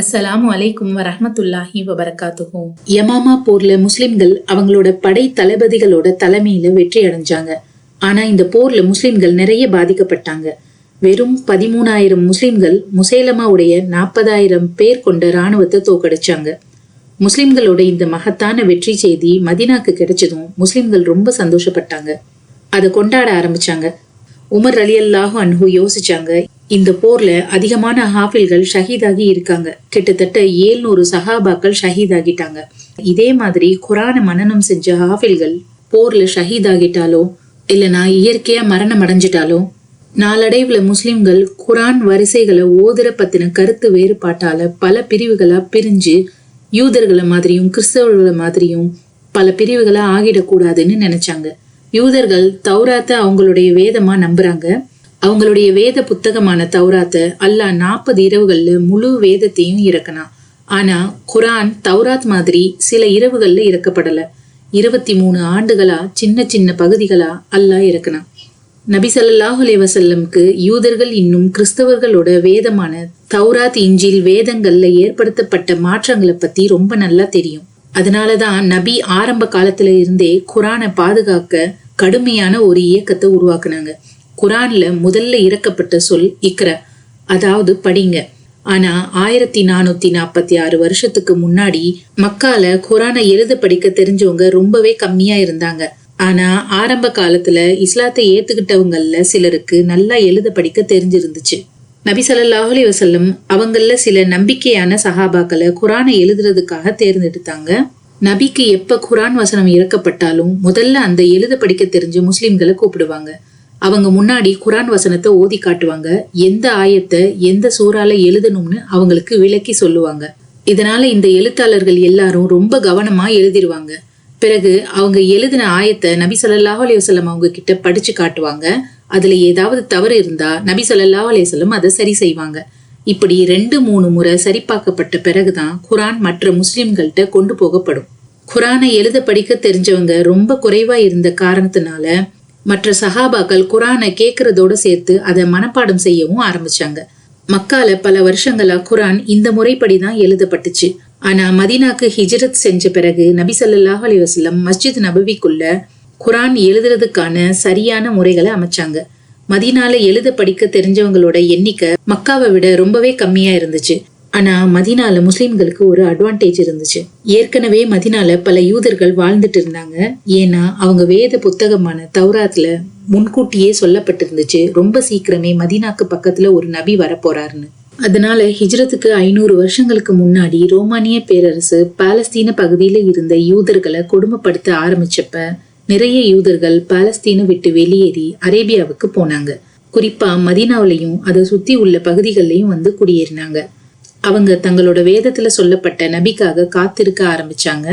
அஸ்ஸலாமு அலைக்கும் வரஹ்மத்துல்லாஹி வபரகாத்துஹு. யமாமா போர்ல முஸ்லிம்கள் அவங்களோட படை தளபதிகளோட தலைமையில வெற்றி அடைஞ்சாங்க. ஆனா இந்த போர்ல முஸ்லிம்கள் நிறைய பாதிக்கப்பட்டாங்க. வெறும் 13,000 முஸ்லிம்கள் முசைலமாவுடைய 40,000 பேர் கொண்ட இராணுவத்தை தோக்கடிச்சாங்க. முஸ்லிம்களோட இந்த மகத்தான வெற்றி செய்தி மதீனாக்கு கிடைச்சதும் முஸ்லிம்கள் ரொம்ப சந்தோஷப்பட்டாங்க. அதை கொண்டாட ஆரம்பிச்சாங்க. உமர் ரலியல்லாஹு அன்ஹு யோசிச்சாங்க, இந்த போர்ல அதிகமான ஹாஃபில்கள் ஷஹீதாகி இருக்காங்க. கிட்டத்தட்ட 700 சஹாபாக்கள் ஷஹீதாகிட்டாங்க. இதே மாதிரி குரானை மனனம் செஞ்ச ஹாஃபில்கள் போர்ல ஷஹீதாகிட்டாலோ இல்லைனா இயற்கையா மரணம் அடைஞ்சிட்டாலோ நாளடைவுல முஸ்லிம்கள் குரான் வரிசைகளை ஓதுற பத்தின கருத்து வேறுபாட்டால பல பிரிவுகளா பிரிஞ்சு யூதர்களை மாதிரியும் கிறிஸ்தவர்களை மாதிரியும் பல பிரிவுகளா ஆகிடக்கூடாதுன்னு நினைச்சாங்க. யூதர்கள் தௌராத்தை அவங்களுடைய வேதமா நம்புறாங்க. அவங்களுடைய வேத புத்தகமான தௌராத்த அல்லாஹ் 40 இரவுகள்ல முழு வேதத்தையும் இறக்கினான். ஆனா குரான் தௌராத் மாதிரி சில இரவுகள்ல இறக்கப்படல. 23 ஆண்டுகளா சின்ன சின்ன பகுதிகளா அல்லாஹ் இறக்கினான். நபி ஸல்லல்லாஹு அலைஹி வஸல்லம்க்கு யூதர்கள் இன்னும் கிறிஸ்தவர்களோட வேதமான தௌராத் இஞ்சில் வேதங்கள்ல ஏற்படுத்தப்பட்ட மாற்றங்களை பத்தி ரொம்ப நல்லா தெரியும். அதனாலதான் நபி ஆரம்ப காலத்துல இருந்தே குரானை பாதுகாக்க கடுமையான ஒரு இயக்கத்தை உருவாக்குனாங்க. குரான்ல முதல்ல இறக்கப்பட்ட சொல் இக்ர, அதாவது படிங்க. ஆனா 1446 வருஷத்துக்கு முன்னாடி மக்கால குரானை எழுத படிக்க தெரிஞ்சவங்க ரொம்பவே கம்மியா இருந்தாங்க. ஆனா ஆரம்ப காலத்துல இஸ்லாத்தை ஏத்துக்கிட்டவங்கல்ல சிலருக்கு நல்லா எழுத படிக்க தெரிஞ்சிருந்துச்சு. நபி ஸல்லல்லாஹு அலைஹி வஸல்லம் அவங்கள சில நம்பிக்கையான சஹாபாக்களை குரானை எழுதுறதுக்காக தேர்ந்தெடுத்தாங்க. நபிக்கு எப்ப குரான் வசனம் இறக்கப்பட்டாலும் முதல்ல அந்த எழுத படிக்க தெரிஞ்ச முஸ்லிம்களை கூப்பிடுவாங்க. அவங்க முன்னாடி குரான் வசனத்தை ஓதி காட்டுவாங்க. எந்த ஆயத்தை எந்த சூறால எழுதணும்னு அவங்களுக்கு விளக்கி சொல்லுவாங்க. இதனால இந்த எழுத்தாளர்கள் எல்லாரும் ரொம்ப கவனமா எழுதிருவாங்க. பிறகு அவங்க எழுதின ஆயத்தை நபி ஸல்லல்லாஹு அலைஹி வஸல்லம் அவங்க கிட்ட படிச்சு காட்டுவாங்க. அதுல ஏதாவது தவறு இருந்தா நபி ஸல்லல்லாஹு அலைஹி வஸல்லம் அதை சரி செய்வாங்க. இப்படி 2-3 முறை சரிபார்க்கப்பட்ட பிறகுதான் குரான் மற்ற முஸ்லிம்கள்ட்ட கொண்டு போகப்படும். குரானை எழுத படிக்க தெரிஞ்சவங்க ரொம்ப குறைவா இருந்த காரணத்தினால மற்ற சஹாபாக்கள் குரானை கேட்கறதோட சேர்த்து அதை மனப்பாடம் செய்யவும் ஆரம்பிச்சாங்க. மக்கால பல வருஷங்களா குரான் இந்த முறைப்படிதான் எழுதப்பட்டுச்சு. ஆனா மதீனாக்கு ஹிஜ்ரத் செஞ்ச பிறகு நபி ஸல்லல்லாஹு அலைஹி வஸல்லம் மஸ்ஜித் நபவிக்குள்ள குரான் எழுதுறதுக்கான சரியான முறைகளை அமைச்சாங்க. மதீனால எழுத படிக்க தெரிஞ்சவங்களோட எண்ணிக்கை மக்காவை விட ரொம்பவே கம்மியா இருந்துச்சு. ஆனா மதீனால முஸ்லிம்களுக்கு ஒரு அட்வான்டேஜ் இருந்துச்சு. ஏற்கனவே மதீனால பல யூதர்கள் வாழ்ந்துட்டு இருந்தாங்க. ஏன்னா அவங்க வேத புத்தகமான தௌராத்ல முன்கூட்டியே சொல்லப்பட்டிருந்துச்சு, ரொம்ப சீக்கிரமே மதீனாக்கு பக்கத்துல ஒரு நபி வரப்போறாருன்னு. அதனால ஹிஜ்ரத்துக்கு 500 வருஷங்களுக்கு முன்னாடி ரோமானிய பேரரசு பாலஸ்தீன பகுதியில இருந்த யூதர்களை கொடுமைப்படுத்த ஆரம்பிச்சப்ப நிறைய யூதர்கள் பாலஸ்தீனை விட்டு வெளியேறி அரேபியாவுக்கு போனாங்க. குறிப்பா மதீனாவிலையும் அதை சுத்தி உள்ள பகுதிகள்லயும் வந்து குடியேறினாங்க. அவங்க தங்களோட வேதத்துல சொல்லப்பட்ட நபிக்காக காத்திருக்க ஆரம்பிச்சாங்க.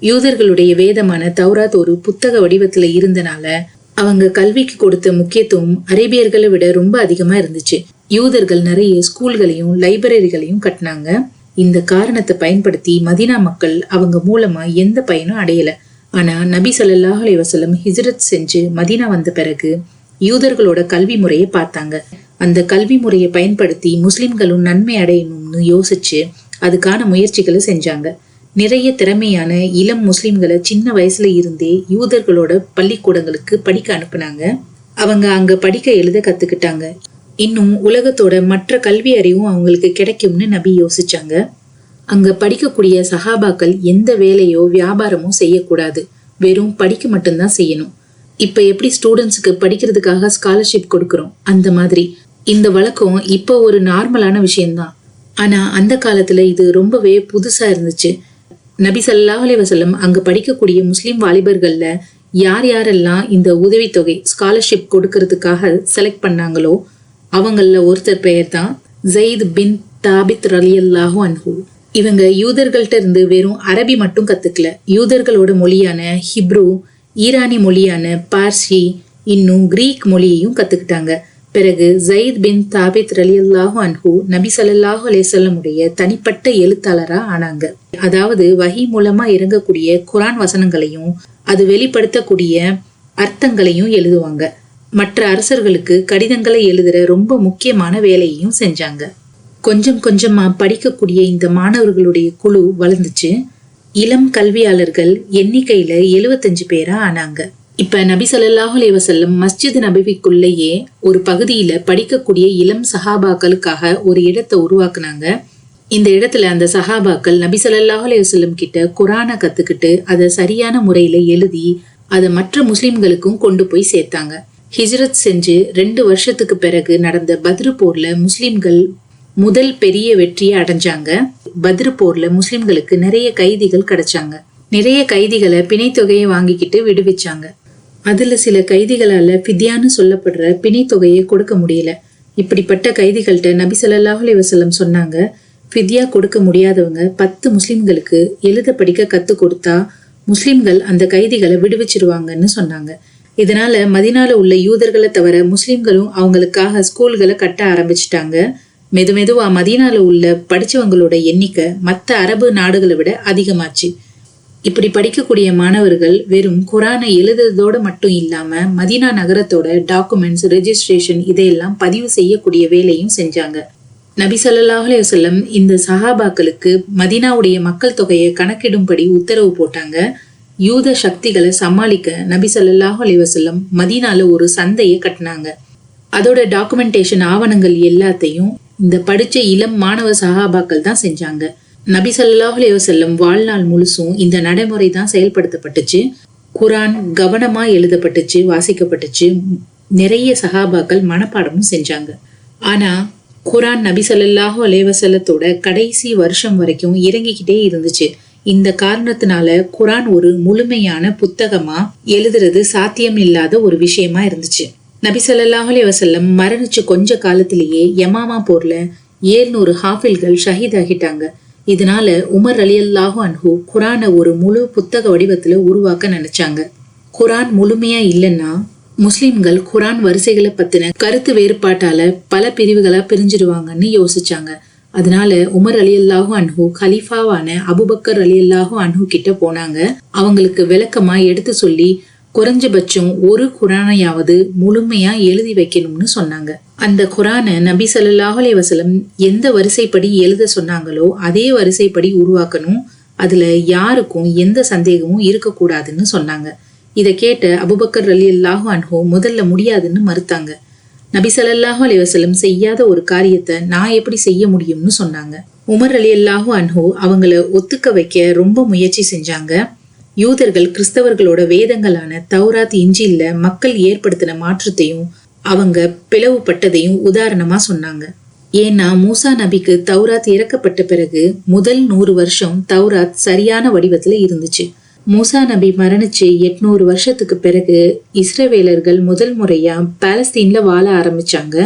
யூதர்களுடைய வேதமான தௌராத் ஒரு புத்தக வடிவத்துல இருந்தனால அவங்க கல்விக்கு கொடுத்த முக்கியத்துவம் அரேபியர்களை விட ரொம்ப அதிகமா இருந்துச்சு. யூதர்கள் நிறைய ஸ்கூல்களையும் லைப்ரரிகளையும் கட்டினாங்க. இந்த காரணத்தை பயன்படுத்தி மதீனா மக்கள் அவங்க மூலமா எந்த பயனும் அடையல. ஆனா நபி ஸல்லல்லாஹு அலைஹி வஸல்லம் ஹிஜ்ரத் செஞ்சு மதீனா வந்த பிறகு யூதர்களோட கல்வி முறையை பார்த்தாங்க. அந்த கல்வி முறையை பயன்படுத்தி முஸ்லிம்களும் நன்மை அடையணும்னு யோசிச்சு அதுக்கான முயற்சிகளை செஞ்சாங்க. நிறைய திறமையான இளம் முஸ்லிம்களை சின்ன வயசுல இருந்தே யூதர்களோட பள்ளிக்கூடங்களுக்கு படிக்க அனுப்புனாங்க. அவங்க அங்க படிக்க எழுத கத்துக்கிட்டாங்க. இன்னும் உலகத்தோட மற்ற கல்வி அறிவும் அவங்களுக்கு கிடைக்கும்னு நபி யோசிச்சாங்க. அங்க படிக்கக்கூடிய சஹாபாக்கள் எந்த வேலையோ வியாபாரமோ செய்யக்கூடாது, வெறும் படிக்க மட்டும்தான் செய்யணும். இப்ப எப்படி ஸ்டூடெண்ட்ஸுக்கு படிக்கிறதுக்காக ஸ்காலர்ஷிப் கொடுக்கறோம், அந்த மாதிரி இந்த வழக்கம் இப்போ ஒரு நார்மலான விஷயம்தான். ஆனா அந்த காலத்துல இது ரொம்பவே புதுசா இருந்துச்சு. நபி ஸல்லல்லாஹு அலைஹி வஸல்லம் அங்க படிக்கக்கூடிய முஸ்லிம் வாலிபர்கள்ல யார் யாரெல்லாம் இந்த உதவித்தொகை ஸ்காலர்ஷிப் கொடுக்கறதுக்காக செலக்ட் பண்ணாங்களோ அவங்கள ஒருத்தர் பெயர் தான் ஸைத் பின் தாபித் ரலியல்லாஹு அன்ஹு. இவங்க யூதர்கள்ட்ட இருந்து வெறும் அரபி மட்டும் கத்துக்கல, யூதர்களோட மொழியான ஹிப்ரு, ஈரானி மொழியான பார்சி, இன்னும் கிரீக் மொழியையும் கத்துக்கிட்டாங்க. பிறகு ஸைத் பின் தாபித் ரலியல்லாஹு அன்ஹு நபி ஸல்லல்லாஹு அலைஹி வஸல்லம் உடைய தனிப்பட்ட எழுத்தாளரா ஆனாங்க. அதாவது வஹி மூலமா இறங்கக்கூடிய குரான் வசனங்களையும் அது வெளிப்படுத்தக்கூடிய அர்த்தங்களையும் எழுதுவாங்க. மற்ற அரசர்களுக்கு கடிதங்களை எழுதுற ரொம்ப முக்கியமான வேலையையும் செஞ்சாங்க. கொஞ்சம் கொஞ்சமா படிக்கக்கூடிய இந்த மாணவர்களுடைய குழு வளர்ந்துச்சு. இளம் கல்வியாளர்கள் எண்ணிக்கையில 75 பேரா ஆனாங்க. இப்ப நபி ஸல்லல்லாஹு அலைஹி வஸல்லம் மஸ்ஜித் நபவிக்குள்ளேயே ஒரு பகுதியில படிக்கக்கூடிய இளம் சஹாபாக்களுக்காக ஒரு இடத்தை உருவாக்குனாங்க. இந்த இடத்துல அந்த சஹாபாக்கள் நபி ஸல்லல்லாஹு அலைஹி வஸல்லம் கிட்ட குரானை கத்துக்கிட்டு அதை சரியான முறையில எழுதி அதை மற்ற முஸ்லிம்களுக்கும் கொண்டு போய் சேர்த்தாங்க. ஹிஜ்ரத் செஞ்சு 2 வருஷத்துக்கு பிறகு நடந்த பத்ரு போர்ல முஸ்லிம்கள் முதல் பெரிய வெற்றியை அடைஞ்சாங்க. பத்ரு போர்ல முஸ்லிம்களுக்கு நிறைய கைதிகள் கிடைச்சாங்க. நிறைய கைதிகளை பிணை தொகையை வாங்கிக்கிட்டு விடுவிச்சாங்க. அதுல சில கைதிகளால ஃபித்யான்னு சொல்லப்படுற பிணை தொகையை கொடுக்க முடியல. இப்படிப்பட்ட கைதிகள்கிட்ட நபி ஸல்லல்லாஹு அலைஹி வஸல்லம் சொன்னாங்க, ஃபித்யா கொடுக்க முடியாதவங்க 10 முஸ்லிம்களுக்கு எழுத படிக்க கத்து கொடுத்தா முஸ்லிம்கள் அந்த கைதிகளை விடுவிச்சிருவாங்கன்னு சொன்னாங்க. இதனால மதீனால உள்ள யூதர்களை தவிர முஸ்லிம்களும் அவங்களுக்காக ஸ்கூல்களை கட்ட ஆரம்பிச்சிட்டாங்க. மெதுவா மதீனால உள்ள படிச்சவங்களோட எண்ணிக்கை மற்ற அரபு நாடுகளை விட அதிகமாச்சு. இப்படி படிக்கக்கூடிய மாணவர்கள் வெறும் குரானை எழுதுறதோட மட்டும் இல்லாம மதீனா நகரத்தோட டாக்குமெண்ட்ஸ், ரெஜிஸ்ட்ரேஷன் இதையெல்லாம் பதிவு செய்யக்கூடிய வேலையும் செஞ்சாங்க. நபி ஸல்லல்லாஹு அலைஹி வஸல்லம் இந்த சஹாபாக்களுக்கு மதீனாவுடைய மக்கள் தொகையை கணக்கிடும்படி உத்தரவு போட்டாங்க. யூத சக்திகளை சமாளிக்க நபி ஸல்லல்லாஹு அலைஹி வஸல்லம் மதீனால ஒரு சந்தையை கட்டினாங்க. அதோட டாக்குமெண்டேஷன் ஆவணங்கள் எல்லாத்தையும் இந்த படிச்ச இளம் மாணவ சஹாபாக்கள் தான் செஞ்சாங்க. நபி ஸல்லல்லாஹு அலைஹி வஸல்லம் வாழ்நாள் முழுசும் இந்த நடைமுறை தான் செயல்படுத்தப்பட்டுச்சு. குரான் கவனமா எழுதப்பட்டுச்சு, வாசிக்கப்பட்டுச்சு. நிறைய சஹாபாக்கள் மனப்பாடமும் செஞ்சாங்க. ஆனா குரான் நபி ஸல்லல்லாஹு அலைஹி வஸல்லத்தோட கடைசி வருஷம் வரைக்கும் இறங்கிக்கிட்டே இருந்துச்சு. இந்த காரணத்தினால குரான் ஒரு முழுமையான புத்தகமா எழுதுறது சாத்தியம் இல்லாத ஒரு விஷயமா இருந்துச்சு. நபி ஸல்லல்லாஹு அலைஹி வஸல்லம் மரணிச்சு கொஞ்ச காலத்திலேயே யமாமா போர்ல 700 ஹாஃபில்கள் ஷஹீத் ஆகிட்டாங்க. இதனால உமர் ரலியல்லாஹு அன்ஹு குரானை ஒரு முழு புத்தக வடிவத்துல உருவாக்க நினைச்சாங்க. குரான் முழுமையா இல்லைன்னா முஸ்லிம்கள் குரான் வரிசைகளை பத்தின கருத்து வேறுபாட்டால பல பிரிவுகளா பிரிஞ்சிடுவாங்கன்னு யோசிச்சாங்க. அதனால உமர் ரலியல்லாஹு அன்ஹு கலீஃபாவான அபூபக்கர் ரலியல்லாஹு அன்ஹு கிட்ட போனாங்க. அவங்களுக்கு விளக்கமா எடுத்து சொல்லி குறைஞ்சபட்சம் ஒரு குரானையாவது முழுமையா எழுதி வைக்கணும்னு சொன்னாங்க. அந்த குரானை நபி ஸல்லல்லாஹு அலைஹி வஸல்லம் எந்த வரிசைப்படி எழுத சொன்னாங்களோ அதே வரிசைப்படி உருவாக்கணும். அதுல யாருக்கும் எந்த சந்தேகமும் இருக்கக்கூடாதுன்னு சொன்னாங்க. இதை கேட்ட அபூபக்கர் ரலியல்லாஹு அன்ஹு முதல்ல முடியாதுன்னு மறுத்தாங்க. நபி ஸல்லல்லாஹு அலைஹி வஸல்லம் செய்யாத ஒரு காரியத்தை நான் எப்படி செய்ய முடியும்னு சொன்னாங்க. உமர் ரலியல்லாஹு அன்ஹு அவங்கள ஒத்துக்க வைக்க ரொம்ப முயற்சி செஞ்சாங்க. யூதர்கள் கிறிஸ்தவர்களோட வேதங்களான தௌராத், இஞ்சில்ல மக்கள் ஏற்படுத்தின மாற்றத்தையும் அவங்க பிளவுபட்டதையும் உதாரணமா சொன்னாங்க. ஏன்னா மூசா நபிக்கு தௌராத் இறக்கப்பட்ட பிறகு முதல் 100 வருஷம் தௌராத் சரியான வடிவத்துல இருந்துச்சு. மூசா நபி மரணிச்சு 800 வருஷத்துக்கு பிறகு இஸ்ரவேலர்கள் முதல் முறையா பாலஸ்தீன்ல வாழ ஆரம்பிச்சாங்க.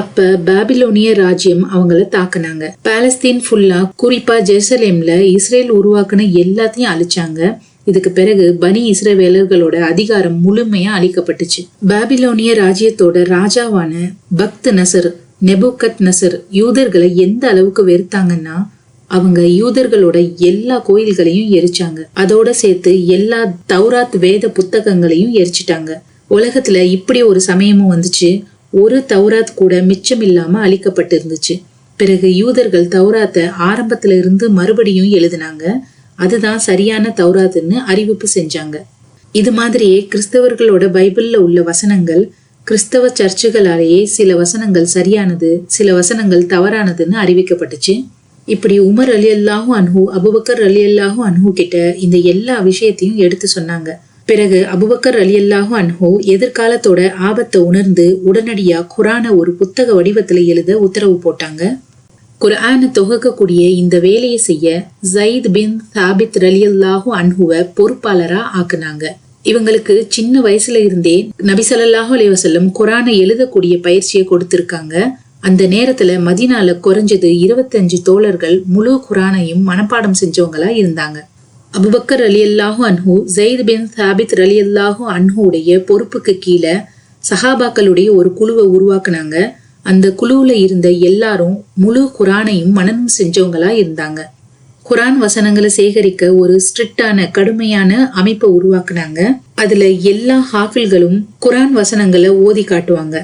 அப்ப பாபிலோனிய ராஜ்யம் அவங்கள தாக்குனாங்க. பாலஸ்தீன் ஃபுல்லா, குறிப்பா ஜெருசலேம்ல இஸ்ரேல் உருவாக்குன எல்லாத்தையும் அழிச்சாங்க. இதுக்கு பிறகு பனி இஸ்ரவேலர்களோட அதிகாரம் முழுமையா அழிக்கப்பட்டுச்சு. பாபிலோனிய ராஜ்யத்தோட ராஜாவான பக்த் நசர், நெபுகத் நசர் யூதர்களை எந்த அளவுக்கு வெறுத்தாங்கன்னா அவங்க யூதர்களோட எல்லா கோயில்களையும் எரிச்சாங்க. அதோட சேர்த்து எல்லா தௌராத் வேத புத்தகங்களையும் எரிச்சிட்டாங்க. உலகத்துல இப்படி ஒரு சமயமும் வந்துச்சு. ஒரு தௌராத் கூட மிச்சம் இல்லாம அழிக்கப்பட்டு இருந்துச்சு. பிறகு யூதர்கள் தௌராத்தை ஆரம்பத்துல இருந்து மறுபடியும் எழுதினாங்க. அதுதான் சரியான தௌராத்துன்னு அறிவிப்பு செஞ்சாங்க. இது மாதிரியே கிறிஸ்தவர்களோட பைபிள்ல உள்ள வசனங்கள், கிறிஸ்தவ சர்ச்சுகளாலேயே சில வசனங்கள் சரியானது, சில வசனங்கள் தவறானதுன்னு அறிவிக்கப்பட்டுச்சு. இப்படி உமர் ரலியல்லாஹு அன்ஹு அபூபக்கர் ரலியல்லாஹு அன்ஹு கிட்ட இந்த எல்லா விஷயத்தையும் எடுத்து சொன்னாங்க. பிறகு அபூபக்கர் ரலியல்லாஹு அன்ஹு எதிர்காலத்தோட ஆபத்தை உணர்ந்து உடனடியா குரானை ஒரு புத்தக வடிவத்துல எழுத உத்தரவு போட்டாங்க. குர்ஆனை தொகுக்கக்கூடிய இந்த வேலையை செய்ய ஸைத் பின் சாபித் ரலியல்லாஹு அன்ஹுவை பொறுப்பாளரா ஆக்குனாங்க. இவங்களுக்கு சின்ன வயசுல இருந்தே நபி ஸல்லல்லாஹு அலைஹி வஸல்லம் குர்ஆனை எழுதக்கூடிய பயிற்சியை கொடுத்திருக்காங்க. அந்த நேரத்துல மதீனால குறைஞ்சது 25 தோழர்கள் முழு குர்ஆனையும் மனப்பாடம் செஞ்சவங்களா இருந்தாங்க. அபூபக்கர் ரலியல்லாஹு அன்ஹு ஸைத் பின் சாபித் ரலியல்லாஹு அன்ஹுடைய பொறுப்புக்கு கீழே சஹாபாக்களுடைய ஒரு குழுவை உருவாக்குனாங்க. அந்த குழுவுல இருந்த எல்லாரும் முழு குர்ஆனையும் மனனம் செஞ்சவங்களா இருந்தாங்க. குர்ஆன் வசனங்களை சேகரிக்க ஒரு ஸ்ட்ரிக்டான கடுமையான அமைப்பை உருவாக்குனாங்க. அதுல எல்லா ஹாஃபில்களும் குர்ஆன் வசனங்களை ஓதி காட்டுவாங்க.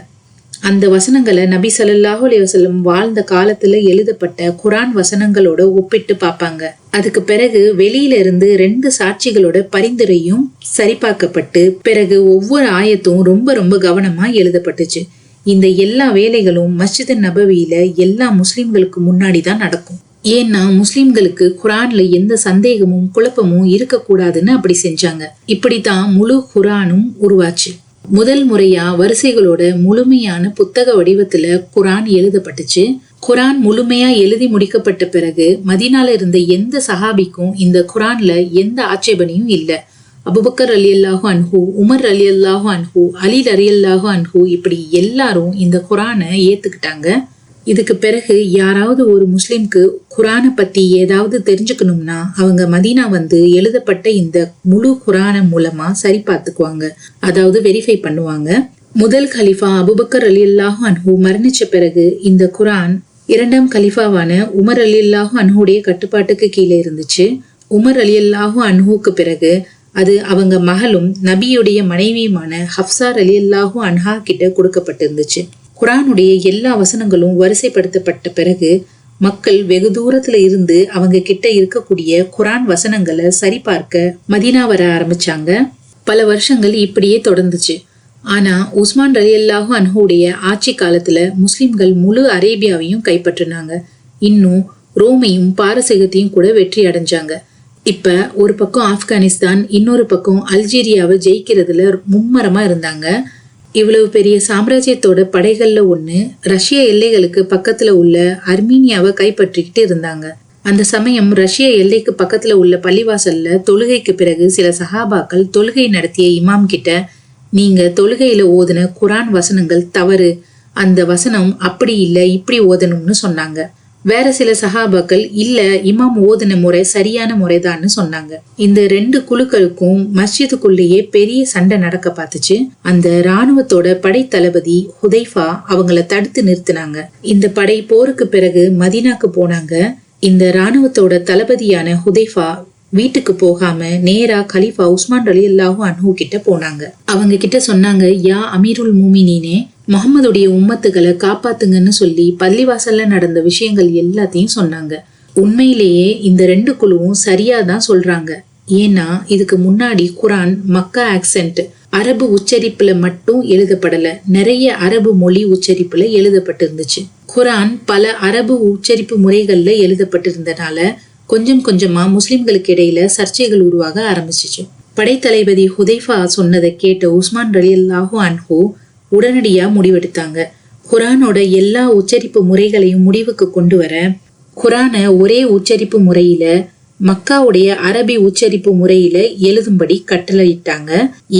அந்த வசனங்களை நபி ஸல்லல்லாஹு அலைஹி வஸல்லம் வாழ்ந்த காலத்துல எழுதப்பட்ட குர்ஆன் வசனங்களோட ஒப்பிட்டு பார்ப்பாங்க. அதுக்கு பிறகு வெளியில இருந்து 2 சாட்சிகளோட பரிந்துரையும் சரிபார்க்கப்பட்டு பிறகு ஒவ்வொரு ஆயத்தும் ரொம்ப ரொம்ப கவனமா எழுதப்பட்டுச்சு. இந்த எல்லா வேலைகளும் மஸ்ஜித் நபவியில எல்லா முஸ்லிம்களுக்கு முன்னாடி தான் நடக்கும். ஏன்னா முஸ்லிம்களுக்கு குர்ஆன்ல எந்த சந்தேகமும் குழப்பமும் இருக்கக்கூடாதுன்னு அப்படி செஞ்சாங்க. இப்படித்தான் முழு குர்ஆனும் உருவாச்சு. முதல் முறையா வரிசைகளோட முழுமையான புத்தக வடிவத்துல குர்ஆன் எழுதப்பட்டுச்சு. குர்ஆன் முழுமையா எழுதி முடிக்கப்பட்ட பிறகு மதீனால இருந்த எந்த சஹாபிக்கும் இந்த குர்ஆன்ல எந்த ஆட்சேபனையும் இல்ல. அபூபக்கர் ரலியல்லாஹு அன்ஹு, உமர் ரலியல்லாஹு அன்ஹு, அலி ரலியல்லாஹு அன்ஹு இப்படி எல்லாரும் இந்த குர்ஆனை ஏத்துக்கிட்டாங்க. இதுக்கு பிறகு யாராவது ஒரு முஸ்லிம்க்கு குர்ஆனை பத்தி ஏதாவது தெரிஞ்சுக்கணும்னா அவங்க மதீனா வந்து எழுதப்பட்ட இந்த முழு குர்ஆனை மூலமா சரி பார்த்துக்குவாங்க, அதாவது வெரிஃபை பண்ணுவாங்க. முதல் கலிஃபா அபூபக்கர் ரலியல்லாஹு அன்ஹு மரணிச்ச பிறகு இந்த குர்ஆன் 2ஆம் கலிஃபாவான உமர் ரலியல்லாஹு அன்ஹுடைய கட்டுப்பாட்டுக்கு கீழே இருந்துச்சு. உமர் ரலியல்லாஹு அன்ஹுக்கு பிறகு அது அவங்க மகளும் நபியுடைய மனைவியுமான ஹப்ஸா ரலியல்லாஹு அன்ஹா கிட்ட கொடுக்கப்பட்டிருந்துச்சு. குர்ஆனுடைய எல்லா வசனங்களும் வரிசைப்படுத்தப்பட்ட பிறகு மக்கள் வெகு தூரத்துல இருந்து அவங்க கிட்ட இருக்கக்கூடிய குர்ஆன் வசனங்களை சரிபார்க்க மதீனா வர ஆரம்பிச்சாங்க. பல வருஷங்கள் இப்படியே தொடர்ந்துச்சு. ஆனா உஸ்மான் ரலியல்லாஹு அன்ஹுடைய ஆட்சி காலத்துல முஸ்லிம்கள் முழு அரேபியாவையும் கைப்பற்றினாங்க. இன்னும் ரோமையும் பாரசீகத்தையும் கூட வெற்றி அடைஞ்சாங்க. இப்ப ஒரு பக்கம் ஆப்கானிஸ்தான், இன்னொரு பக்கம் அல்ஜீரியாவை ஜெயிக்கிறதுல மும்மரமா இருந்தாங்க. இவ்வளவு பெரிய சாம்ராஜ்யத்தோட படைகள்ல ஒண்ணு ரஷ்ய எல்லைகளுக்கு பக்கத்துல உள்ள அர்மீனியாவை கைப்பற்றிக்கிட்டு இருந்தாங்க. அந்த சமயம் ரஷ்ய எல்லைக்கு பக்கத்துல உள்ள பள்ளிவாசல்ல தொழுகைக்கு பிறகு சில சஹாபாக்கள் தொழுகை நடத்திய இமாம் கிட்ட, நீங்க தொழுகையில ஓதுன குர்ஆன் வசனங்கள் தவறு, அந்த வசனம் அப்படி இல்ல இப்படி ஓதணும்னு சொன்னாங்க. வேற சில சஹாபாக்கள் இல்ல இமாம் ஓதுன முறை சரியான முறைதான்னு சொன்னாங்க. இந்த 2 குழுக்களுக்கும் மஸ்ஜிதுக்குள்ளேயே பெரிய சண்டை நடக்க பார்த்துச்சு. அந்த ராணுவத்தோட படை தளபதி ஹுதைஃபா அவங்கள தடுத்து நிறுத்தினாங்க. இந்த படை போருக்கு பிறகு மதீனாக்கு போனாங்க. இந்த ராணுவத்தோட தளபதியான ஹுதைஃபா வீட்டுக்கு போகாம நேரா கலிஃபா உஸ்மான் ரலியல்லாஹு அன்ஹு கிட்ட போனாங்க. அவங்க கிட்ட சொன்னாங்க, யா அமீருல் மூமினீனே, முஹம்மதுடைய உம்மத்துகளை காப்பாத்துங்கன்னு சொல்லி பள்ளிவாசல்ல நடந்த விஷயங்கள் எல்லாத்தையும் சொன்னாங்க. உண்மையிலேயே இந்த 2 குழுவும் சரியாதான் சொல்றாங்க. ஏன்னா இதுக்கு முன்னாடி குர்ஆன் மக்கா ஆக்சென்ட் அரபு உச்சரிப்புல மட்டும் எழுதப்படல, நிறைய அரபு மொழி உச்சரிப்புல எழுதப்பட்டிருந்துச்சு. குர்ஆன் பல அரபு உச்சரிப்பு முறைகள்ல எழுதப்பட்டிருந்தனால கொஞ்சம் கொஞ்சமா முஸ்லிம்களுக்கு இடையில சர்ச்சைகள் உருவாக ஆரம்பிச்சிச்சு. படைத்தளபதி ஹுதைஃபா சொன்னதை கேட்ட உஸ்மான் ரலியல்லாஹு அன்ஹு உடனடியா முடிவெடுத்தாங்க. குர்ஆனோட எல்லா உச்சரிப்பு முறைகளையும் முடிவுக்கு கொண்டு வர குர்ஆனை ஒரே உச்சரிப்பு முறையில மக்காவுடைய அரபி உச்சரிப்பு முறையில எழுதும்படி கட்டளையிட்டாங்க.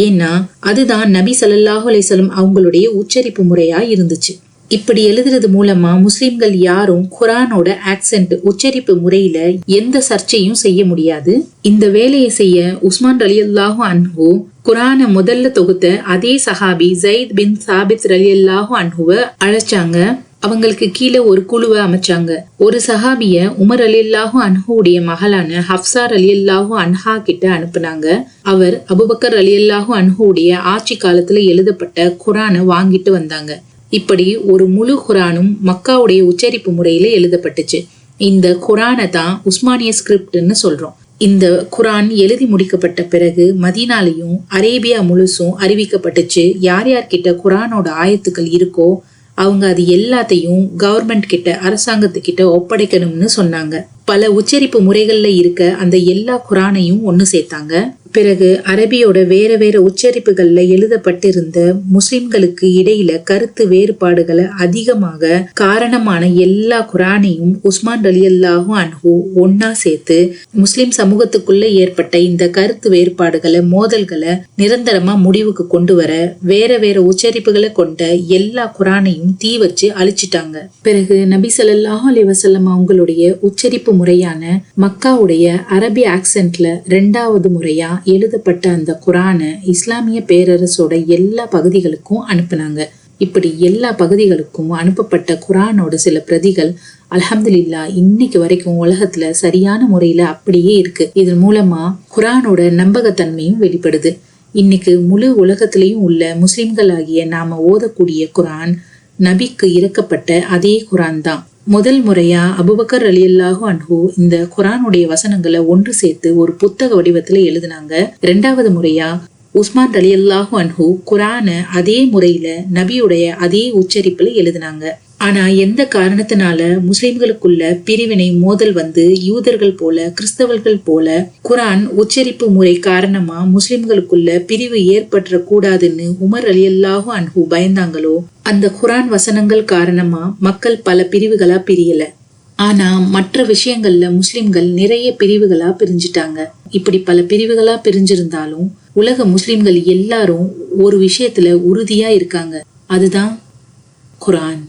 ஏன்னா அதுதான் நபி ஸல்லல்லாஹு அலைஹி வஸல்லம் அவங்களுடைய உச்சரிப்பு முறையா இருந்துச்சு. இப்படி எழுதுறது மூலமா முஸ்லிம்கள் யாரும் குர்ஆனோட ஆக்சென்ட் உச்சரிப்பு முறையில எந்த சர்ச்சையும் செய்ய முடியாது. இந்த வேலையை செய்ய உஸ்மான் ரலியல்லாஹு அன்ஹு குர்ஆனை முதல்ல தொகுத்த அதே சஹாபி ஸைத் பின் சாபித் ரலியல்லாஹு அன்ஹுவை அழைச்சாங்க. அவங்களுக்கு கீழே ஒரு குழுவை அமைச்சாங்க. ஒரு சஹாபிய உமர் ரலியல்லாஹு அன்ஹுடைய மகளான ஹப்ஸா ரலியல்லாஹு அன்ஹா கிட்ட அனுப்புனாங்க. அவர் அபூபக்கர் ரலியல்லாஹு அன்ஹுடைய ஆட்சி காலத்துல எழுதப்பட்ட குர்ஆனை வாங்கிட்டு வந்தாங்க. இப்படி ஒரு முழு குர்ஆனும் மக்காவுடைய உச்சரிப்பு முறையில எழுதப்பட்டுச்சு. இந்த குர்ஆனை தான் உஸ்மானிய ஸ்கிரிப்ட்னு சொல்றோம். இந்த குர்ஆன் எழுதி முடிக்கப்பட்ட பிறகு மதீனாலையும் அரேபியா முழுசும் அறிவிக்கப்பட்டுச்சு. யார் யார்கிட்ட குர்ஆனோட ஆயத்துக்கள் இருக்கோ அவங்க அது எல்லாத்தையும் கவர்மெண்ட் கிட்ட, அரசாங்கத்துக்கிட்ட ஒப்படைக்கணும்னு சொன்னாங்க. பல உச்சரிப்பு முறைகள்ல இருக்க அந்த எல்லா குர்ஆனையும் ஒண்ணு சேர்த்தாங்க. பிறகு அரபியோட வேற வேற உச்சரிப்புகள்ல எழுதப்பட்டிருந்த முஸ்லிம்களுக்கு இடையில கருத்து வேறுபாடுகளை அதிகமாக காரணமான எல்லா குர்ஆனையும் உஸ்மான் ரலியல்லாஹு அன்ஹு ஒன்னா சேர்த்து முஸ்லிம் சமூகத்துக்குள்ள ஏற்பட்ட இந்த கருத்து வேறுபாடுகளை, மோதல்களை நிரந்தரமா முடிவுக்கு கொண்டு வர வேற வேற உச்சரிப்புகளை கொண்ட எல்லா குர்ஆனையும் தீ வச்சு அழிச்சிட்டாங்க. பிறகு நபி ஸல்லல்லாஹு அலைஹி வஸல்லம் அவங்களுடைய உச்சரிப்பு முறையான மக்காவுடைய அரபி ஆக்சென்ட்ல 2வது முறையா எழுதப்பட்ட அந்த குர்ஆனை இஸ்லாமிய பேரரசோட எல்லா பகுதிகளுக்கும் அனுப்புனாங்க. இப்படி எல்லா பகுதிகளுக்கும் அனுப்பப்பட்ட குர்ஆனோட சில பிரதிகள் அல்ஹம்துலில்லாஹ் இன்னைக்கு வரைக்கும் உலகத்துல சரியான முறையில அப்படியே இருக்கு. இதன் மூலமா குர்ஆனோட நம்பகத்தன்மையும் வெளிப்படுது. இன்னைக்கு முழு உலகத்திலையும் உள்ள முஸ்லிம்கள் ஆகிய நாம ஓதக்கூடிய குர்ஆன் நபிக்கு இறக்கப்பட்ட அதே குரான் தான். முதல் முறையா அபூபக்கர் ரலியல்லாஹு அன்ஹு இந்த குரானுடைய வசனங்களை ஒன்று சேர்த்து ஒரு புத்தக வடிவத்துல எழுதினாங்க. 2வது முறையா உஸ்மான் ரலியல்லாஹு அன்ஹு குரான அதே முறையில நபியுடைய அதே உச்சரிப்புல எழுதினாங்க. ஆனா எந்த காரணத்தினால முஸ்லிம்களுக்குள்ள பிரிவினை மோதல் வந்து யூதர்கள் போல கிறிஸ்தவர்கள் போல குரான் உச்சரிப்பு முறை காரணமா முஸ்லிம்களுக்குள்ள பிரிவு ஏற்பட்ட கூடாதுன்னு உமர் ரலியல்லாஹு அன்ஹு பயந்தாங்களோ, அந்த குரான் வசனங்கள் காரணமா மக்கள் பல பிரிவுகளா பிரியல. ஆனா மற்ற விஷயங்கள்ல முஸ்லிம்கள் நிறைய பிரிவுகளா பிரிஞ்சுட்டாங்க. இப்படி பல பிரிவுகளா பிரிஞ்சிருந்தாலும் உலக முஸ்லிம்கள் எல்லாரும் ஒரு விஷயத்துல உறுதியா இருக்காங்க. அதுதான் குரான்.